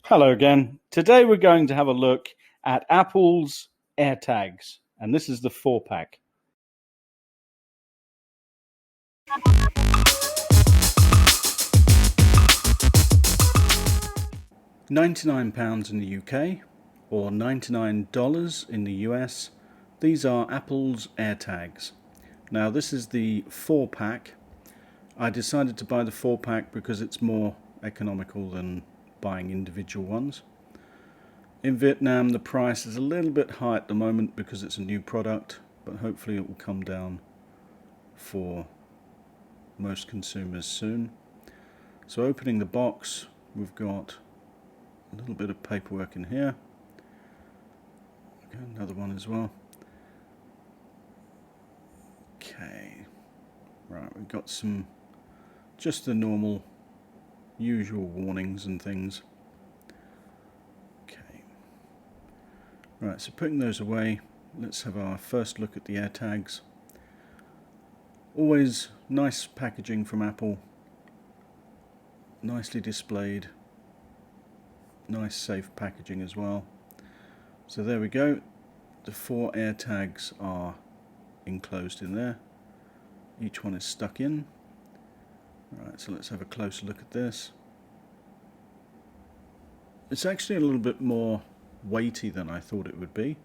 Hello again. Today we're going to have a look at Apple's AirTags, and this is the 4-pack. £99 in the UK or $99 in the US. These are Apple's AirTags. Now this is the 4-pack. I decided to buy the 4-pack because it's more economical than buying individual ones. In Vietnam the price is a little bit high at the moment because it's a new product, but hopefully it will come down for most consumers soon. So opening the box, we've got a little bit of paperwork in here. Okay, another one as well. Okay, right, we've got some just the normal usual warnings and things. Okay, right, so putting those away, let's have our first look at the AirTags. Always nice packaging from Apple, nicely displayed, nice safe packaging as well. So there we go, the 4 AirTags are enclosed in there, each one is stuck in. Right, so let's have a closer look at this. It's actually a little bit more weighty than I thought it would be.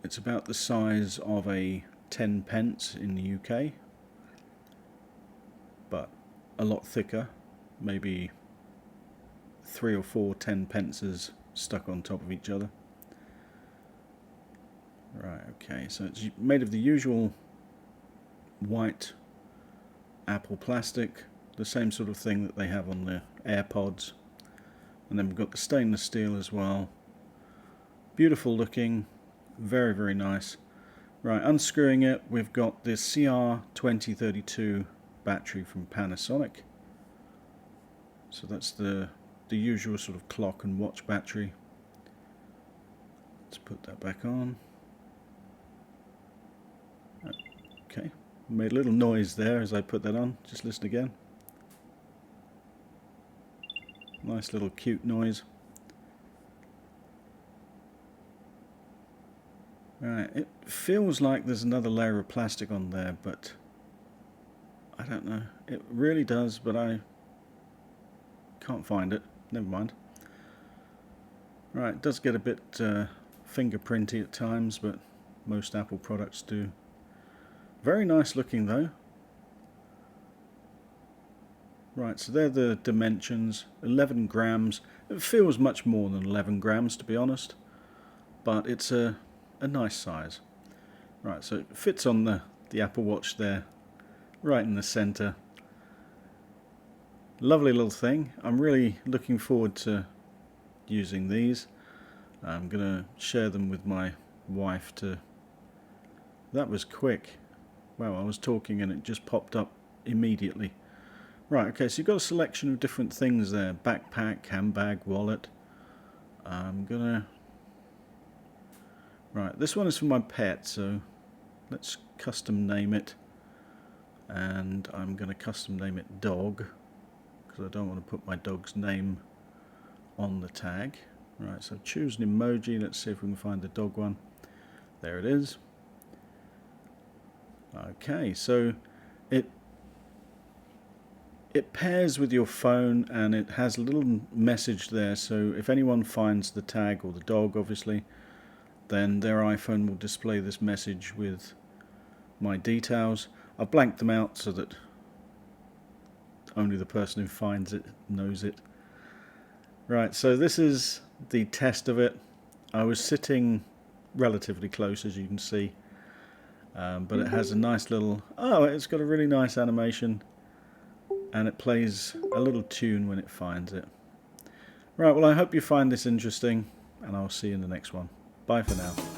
It's about the size of a 10 pence in the UK, but a lot thicker, maybe 3 or 4 10 pences stuck on top of each other. Right, okay, so it's made of the usual white Apple plastic, the same sort of thing that they have on the AirPods, and then we've got the stainless steel as well. Beautiful looking, very nice. Right, unscrewing it, we've got this CR2032 battery from Panasonic. So that's the usual sort of clock and watch battery. Let's put that back on. Okay, made a little noise there as I put that on. Just listen again. Nice little cute noise. Right, it feels like there's another layer of plastic on there, but I don't know. It really does, but I can't find it. Never mind. Right, it does get a bit fingerprinty at times, but most Apple products do. Very nice looking though. Right, so they're the dimensions. 11 grams. It feels much more than 11 grams to be honest, but it's a nice size. Right, so it fits on the Apple Watch there, right in the center. Lovely little thing. I'm really looking forward to using these. I'm gonna share them with my wife to... That was quick. Wow, I was talking and it just popped up immediately. Right, okay, so you've got a selection of different things there. Backpack, handbag, wallet. I'm gonna... Right, this one is for my pet, so let's custom name it. And I'm gonna custom name it Dog, because I don't want to put my dog's name on the tag. Right, so choose an emoji. Let's see if we can find the dog one. There it is. Okay, so it pairs with your phone and it has a little message there, so if anyone finds the tag, or the dog obviously, then their iPhone will display this message with my details. I've blanked them out so that only the person who finds it knows it. Right, so this is the test of it. I was sitting relatively close, as you can see, but it has a nice little... Oh, it's got a really nice animation, and it plays a little tune when it finds it. Right, well I hope you find this interesting, and I'll see you in the next one. Bye for now.